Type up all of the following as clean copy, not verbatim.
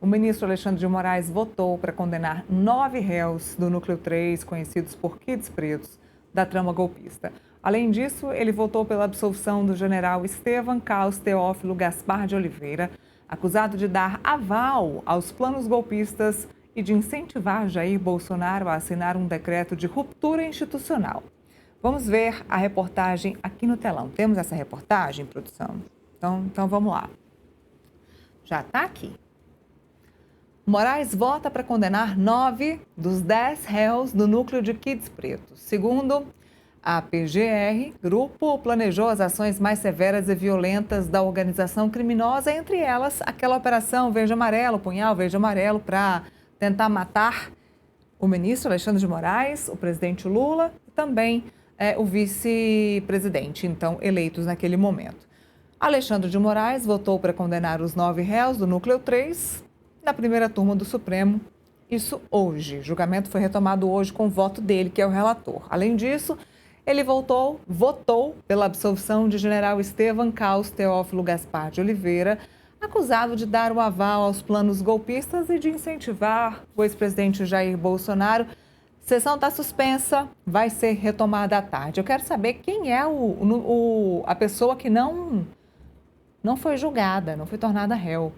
O ministro Alexandre de Moraes votou para condenar 9 réus do Núcleo 3, conhecidos por Kids Pretos, da trama golpista. Além disso, ele votou pela absolvição do general Estevam Carlos Teófilo Gaspar de Oliveira, acusado de dar aval aos planos golpistas e de incentivar Jair Bolsonaro a assinar um decreto de ruptura institucional. Vamos ver a reportagem aqui no telão. Temos essa reportagem, produção? Então vamos lá. Já está aqui. Moraes vota para condenar 9 dos 10 réus do núcleo de Kids Pretos. Segundo a PGR, grupo planejou as ações mais severas e violentas da organização criminosa, entre elas aquela operação Verde Amarelo, Punhal Verde Amarelo, para tentar matar o ministro Alexandre de Moraes, o presidente Lula e também o vice-presidente, então eleitos naquele momento. Alexandre de Moraes votou para condenar os 9 réus do Núcleo 3 na primeira turma do Supremo, isso hoje. O julgamento foi retomado hoje com o voto dele, que é o relator. Além disso, ele votou pela absolvição de general Estevam Carlos Teófilo Gaspar de Oliveira, acusado de dar o aval aos planos golpistas e de incentivar o ex-presidente Jair Bolsonaro. A sessão está suspensa, vai ser retomada à tarde. Eu quero saber quem é a pessoa que não foi julgada, não foi tornada réu.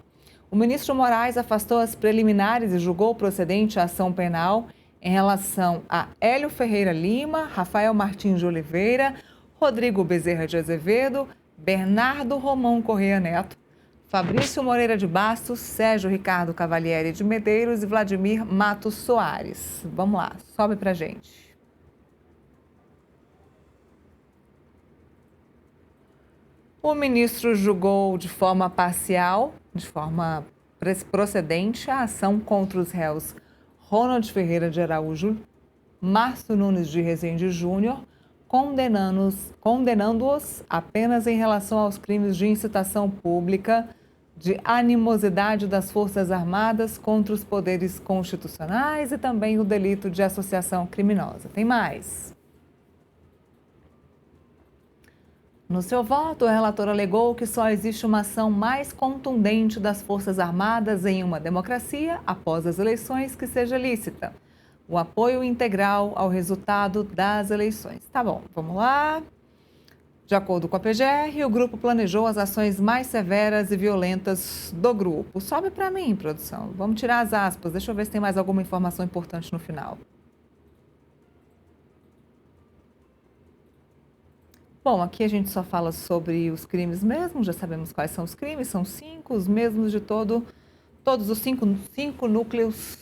O ministro Moraes afastou as preliminares e julgou procedente a ação penal em relação a Hélio Ferreira Lima, Rafael Martins de Oliveira, Rodrigo Bezerra de Azevedo, Bernardo Romão Correia Neto, Fabrício Moreira de Bastos, Sérgio Ricardo Cavalieri de Medeiros e Vladimir Matos Soares. Vamos lá, sobe pra gente. O ministro julgou de forma parcial, de forma procedente, a ação contra os réus Ronald Ferreira de Araújo, Márcio Nunes de Rezende Júnior, condenando-os apenas em relação aos crimes de incitação pública, de animosidade das Forças Armadas contra os poderes constitucionais e também o delito de associação criminosa. Tem mais. No seu voto, o relator alegou que só existe uma ação mais contundente das Forças Armadas em uma democracia após as eleições que seja lícita: o apoio integral ao resultado das eleições. Tá bom, vamos lá. De acordo com a PGR, o grupo planejou as ações mais severas e violentas do grupo. Sobe para mim, produção. Vamos tirar as aspas. Deixa eu ver se tem mais alguma informação importante no final. Bom, aqui a gente só fala sobre os crimes mesmo, já sabemos quais são os crimes, são 5, os mesmos de todos os cinco núcleos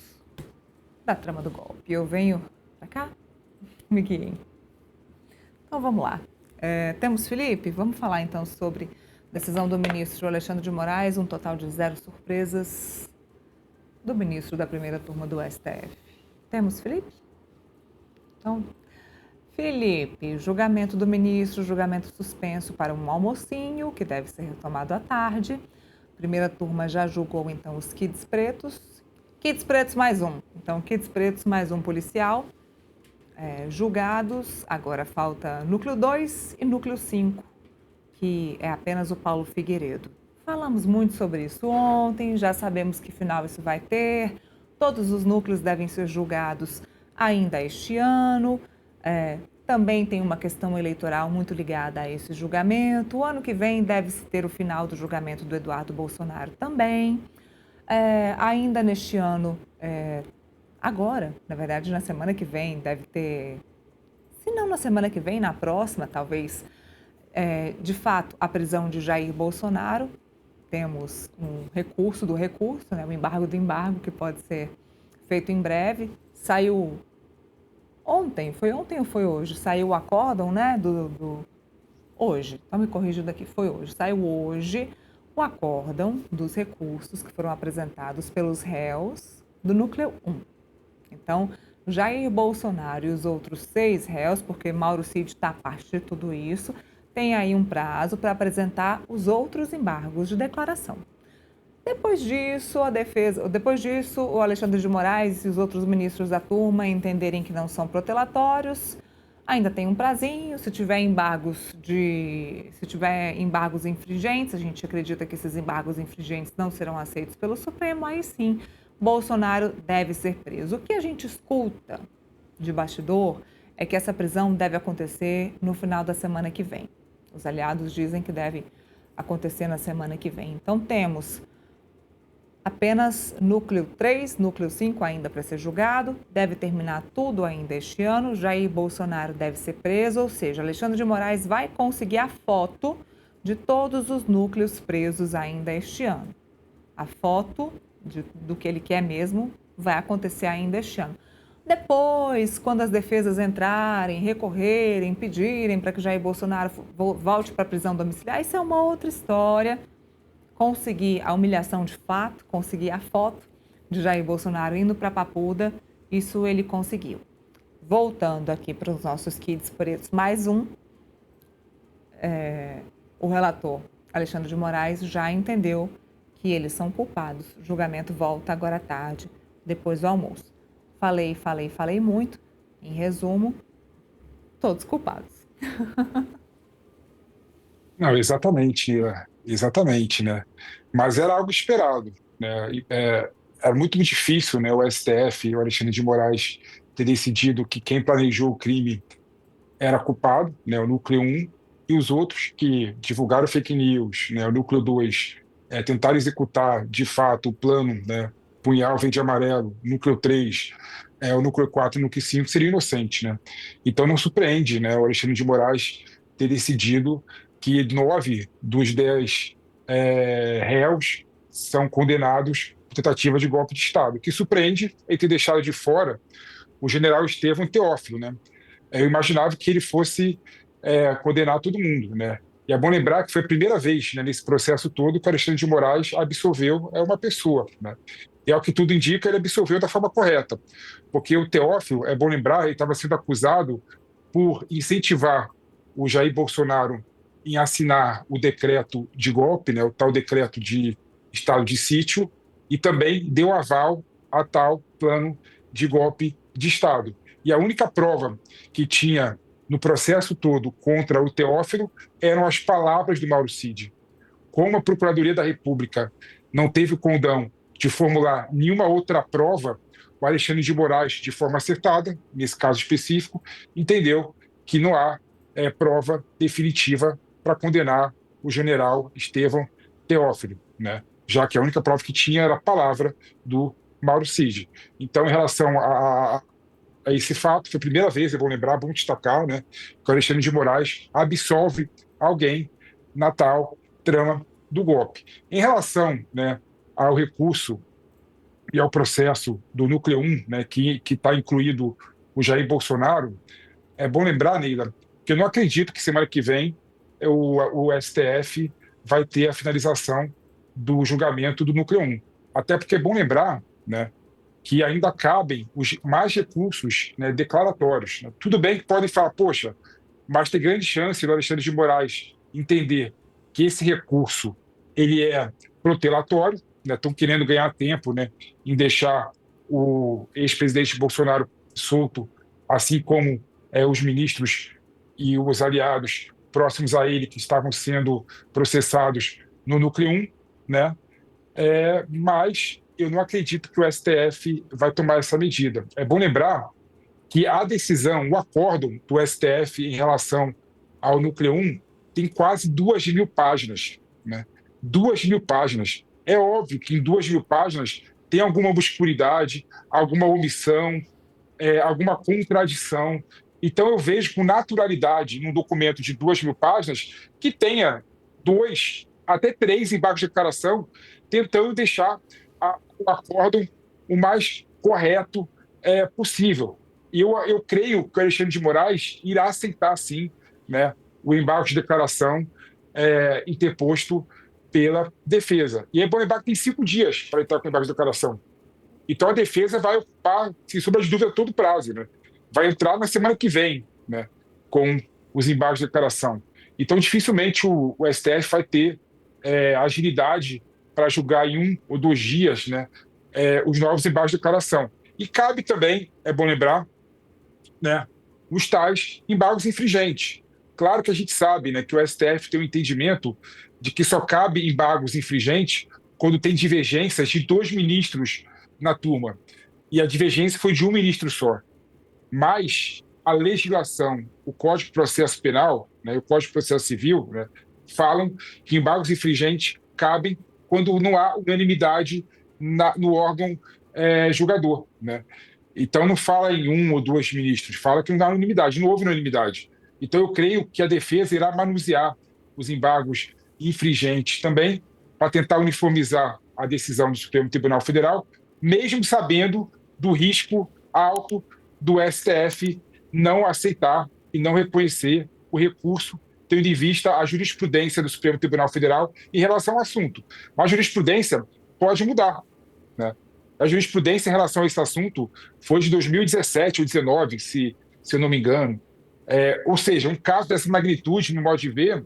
da trama do golpe. Eu venho para cá, me guiem. Então vamos lá. Temos Felipe? Vamos falar então sobre a decisão do ministro Alexandre de Moraes, um total de 0 surpresas do ministro da primeira turma do STF. Temos Felipe? Então, Felipe, julgamento do ministro, julgamento suspenso para um almocinho, que deve ser retomado à tarde. Primeira turma já julgou, então, os Kids Pretos. Kids Pretos mais um. Então, Kids Pretos mais um policial julgados. Agora falta Núcleo 2 e Núcleo 5, que é apenas o Paulo Figueiredo. Falamos muito sobre isso ontem, já sabemos que final isso vai ter. Todos os núcleos devem ser julgados ainda este ano. Também tem uma questão eleitoral muito ligada a esse julgamento. O ano que vem deve-se ter o final do julgamento do Eduardo Bolsonaro também. Ainda neste ano, agora, na verdade, na semana que vem, deve ter, se não na semana que vem, na próxima, talvez, de fato, a prisão de Jair Bolsonaro. Temos um recurso do recurso, né, o embargo do embargo, que pode ser feito em breve. Saiu ontem, foi ontem ou foi hoje? Saiu o acórdão, né, hoje, então me corrigindo aqui, foi hoje. Saiu hoje o acórdão dos recursos que foram apresentados pelos réus do Núcleo 1. Então, Jair Bolsonaro e os outros 6 réus, porque Mauro Cid está a parte de tudo isso, tem aí um prazo para apresentar os outros embargos de declaração. Depois disso, o Alexandre de Moraes e os outros ministros da turma entenderem que não são protelatórios, Ainda tem um prazinho, se tiver embargos infringentes, a gente acredita que esses embargos infringentes não serão aceitos pelo Supremo, aí sim, Bolsonaro deve ser preso. O que a gente escuta de bastidor é que essa prisão deve acontecer no final da semana que vem. Os aliados dizem que deve acontecer na semana que vem. Então temos apenas núcleo 3, núcleo 5 ainda para ser julgado, deve terminar tudo ainda este ano, Jair Bolsonaro deve ser preso, ou seja, Alexandre de Moraes vai conseguir a foto de todos os núcleos presos ainda este ano. A foto do que ele quer mesmo vai acontecer ainda este ano. Depois, quando as defesas entrarem, recorrerem, pedirem para que Jair Bolsonaro volte para a prisão domiciliar, isso é uma outra história. Conseguir a humilhação de fato, conseguir a foto de Jair Bolsonaro indo para a Papuda, isso ele conseguiu. Voltando aqui para os nossos kids pretos, mais um, o relator Alexandre de Moraes já entendeu que eles são culpados. O julgamento volta agora à tarde, depois do almoço. Falei muito. Em resumo, todos culpados. Não, exatamente, né? Mas era algo esperado, né? Era muito difícil, né? O STF, o Alexandre de Moraes, ter decidido que quem planejou o crime era culpado, né? O núcleo um, e os outros que divulgaram fake news, né? O núcleo 2, tentaram executar de fato o plano, né? Punhal verde e amarelo, núcleo 3, o núcleo 4 e o núcleo 5 seria inocente, né? Então não surpreende, né? O Alexandre de Moraes ter decidido que 9 dos 10 réus são condenados por tentativa de golpe de Estado. O que surpreende é ter deixado de fora o general Estevão Teófilo, né? Eu imaginava que ele fosse condenar todo mundo, né? E é bom lembrar que foi a primeira vez, né, nesse processo todo que o Alexandre de Moraes absolveu uma pessoa, né? E ao que tudo indica, ele absolveu da forma correta, porque o Teófilo, é bom lembrar, ele estava sendo acusado por incentivar o Jair Bolsonaro em assinar o decreto de golpe, né, o tal decreto de estado de sítio, e também deu aval a tal plano de golpe de Estado. E a única prova que tinha no processo todo contra o Teófilo eram as palavras do Mauro Cid. Como a Procuradoria da República não teve o condão de formular nenhuma outra prova, o Alexandre de Moraes, de forma acertada, nesse caso específico, entendeu que não há prova definitiva para condenar o general Estevão Teófilo, né? Já que a única prova que tinha era a palavra do Mauro Cid. Então, em relação a esse fato, foi a primeira vez, é bom lembrar, bom destacar, né, que o Alexandre de Moraes absolve alguém na tal trama do golpe. Em relação, né, ao recurso e ao processo do Núcleo 1, né, que está incluído o Jair Bolsonaro, é bom lembrar, Neila, que eu não acredito que semana que vem o STF vai ter a finalização do julgamento do Núcleo 1. Até porque é bom lembrar, né, que ainda cabem mais recursos, né, declaratórios, né? Tudo bem que podem falar, poxa, mas tem grande chance do Alexandre de Moraes entender que esse recurso ele é protelatório, né? Estão querendo ganhar tempo, né, em deixar o ex-presidente Bolsonaro solto, assim como os ministros e os aliados próximos a ele que estavam sendo processados no Núcleo 1, né? Mas eu não acredito que o STF vai tomar essa medida. É bom lembrar que a decisão, o acórdão do STF em relação ao Núcleo 1 tem quase 2.000 páginas, né? 2.000 páginas. É óbvio que em 2.000 páginas tem alguma obscuridade, alguma omissão, alguma contradição. Então eu vejo com naturalidade num documento de 2.000 páginas que tenha 2 até 3 embargos de declaração tentando deixar o acórdão o mais correto possível. E eu creio que o Alexandre de Moraes irá aceitar, sim, né, o embargo de declaração interposto pela defesa. E é bom lembrar que tem 5 dias para entrar com o embargo de declaração. Então a defesa vai ocupar, sem sombra de dúvida, todo o prazo, né? Vai entrar na semana que vem, né, com os embargos de declaração. Então dificilmente o STF vai ter agilidade para julgar em 1 ou 2 dias, né, os novos embargos de declaração. E cabe também, é bom lembrar, né, os tais embargos infringentes. Claro que a gente sabe, né, que o STF tem um entendimento de que só cabe embargos infringentes quando tem divergências de dois ministros na turma. E a divergência foi de um ministro só. Mas a legislação, o Código de Processo Penal, né, e o Código de Processo Civil, né, falam que embargos infringentes cabem quando não há unanimidade no órgão julgador. Né? Então não fala em um ou dois ministros, fala que não há unanimidade, não houve unanimidade. Então eu creio que a defesa irá manusear os embargos infringentes também para tentar uniformizar a decisão do Supremo Tribunal Federal, mesmo sabendo do risco alto do STF não aceitar e não reconhecer o recurso, tendo em vista a jurisprudência do Supremo Tribunal Federal em relação ao assunto. Mas a jurisprudência pode mudar. Né? A jurisprudência em relação a esse assunto foi de 2017 ou 2019, se eu não me engano. Ou seja, um caso dessa magnitude, no modo de ver,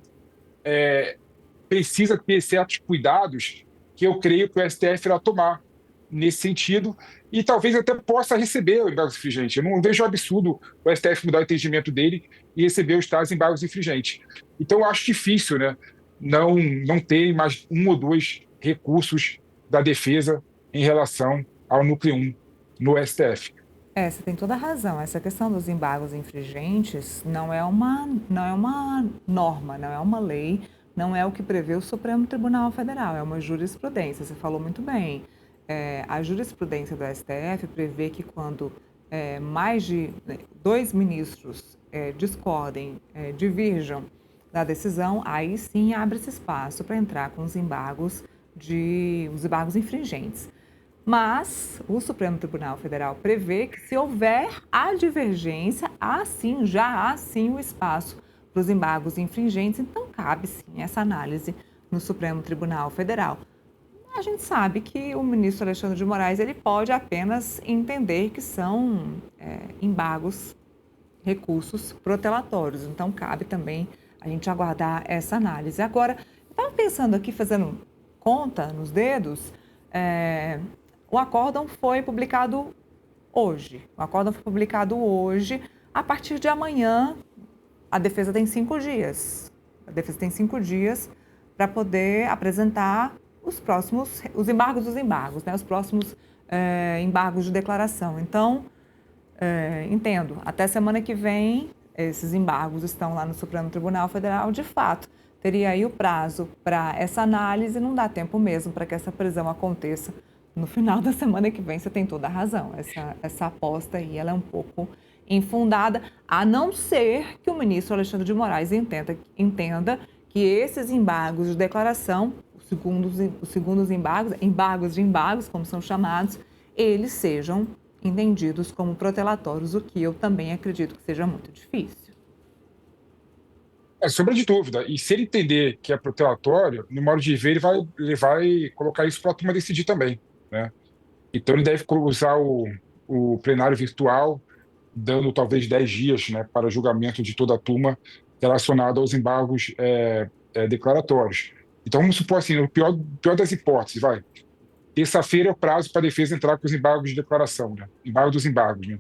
precisa ter certos cuidados que eu creio que o STF irá tomar nesse sentido e talvez até possa receber o embargo infringente. Eu não vejo absurdo o STF mudar o entendimento dele e receber os tais embargos infringentes. Então, eu acho difícil, né, não ter mais um ou dois recursos da defesa em relação ao núcleo 1 no STF. Você tem toda a razão. Essa questão dos embargos infringentes não é uma norma, não é uma lei, não é o que prevê o Supremo Tribunal Federal, é uma jurisprudência. Você falou muito bem. A jurisprudência do STF prevê que quando mais de dois ministros discordem, divirjam da decisão, aí sim abre-se espaço para entrar com os embargos infringentes. Mas o Supremo Tribunal Federal prevê que se houver a divergência, já há sim o espaço para os embargos infringentes, então cabe sim essa análise no Supremo Tribunal Federal. A gente sabe que o ministro Alexandre de Moraes ele pode apenas entender que são embargos, recursos protelatórios, então cabe também a gente aguardar essa análise. Agora, eu estava pensando aqui, fazendo conta nos dedos, o acórdão foi publicado hoje. A partir de amanhã, a defesa tem 5 dias. Para poder apresentar os embargos dos embargos, né? Os próximos embargos de declaração. Então, entendo, até semana que vem, esses embargos estão lá no Supremo Tribunal Federal, de fato. Teria aí o prazo para essa análise, não dá tempo mesmo para que essa prisão aconteça no final da semana que vem. Você tem toda a razão, essa aposta aí ela é um pouco infundada, a não ser que o ministro Alexandre de Moraes entenda que esses embargos de declaração, os segundos embargos de embargos, como são chamados, eles sejam entendidos como protelatórios, o que eu também acredito que seja muito difícil. Sombra de dúvida. E se ele entender que é protelatório, no modo de ver, ele vai colocar isso para a turma decidir também. Né? Então, ele deve usar o plenário virtual, dando talvez 10 dias, né, para julgamento de toda a turma relacionado aos embargos declaratórios. Então, vamos supor assim, o pior das hipóteses, terça-feira é o prazo para a defesa entrar com os embargos de declaração, né? Embargo dos embargos. Né?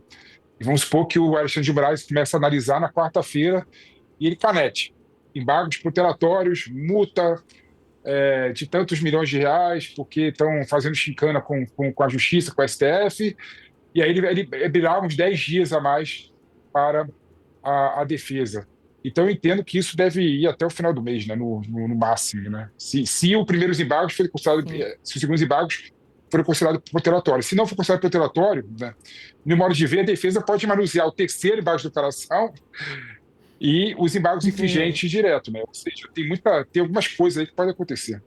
E vamos supor que o Alexandre de Moraes comece a analisar na quarta-feira e ele canete. Embargos protelatórios, multa de tantos milhões de reais, porque estão fazendo chincana com a Justiça, com o STF, e aí ele abrirá uns 10 dias a mais para a defesa. Então, eu entendo que isso deve ir até o final do mês, né, no máximo. Né? Se os primeiros embargos forem considerados, se os segundos embargos forem considerados protelatórios. Se não for considerado protelatório, né, no modo de ver, a defesa pode manusear o terceiro embargo de declaração e os embargos infringentes direto. Né? Ou seja, tem algumas coisas aí que podem acontecer.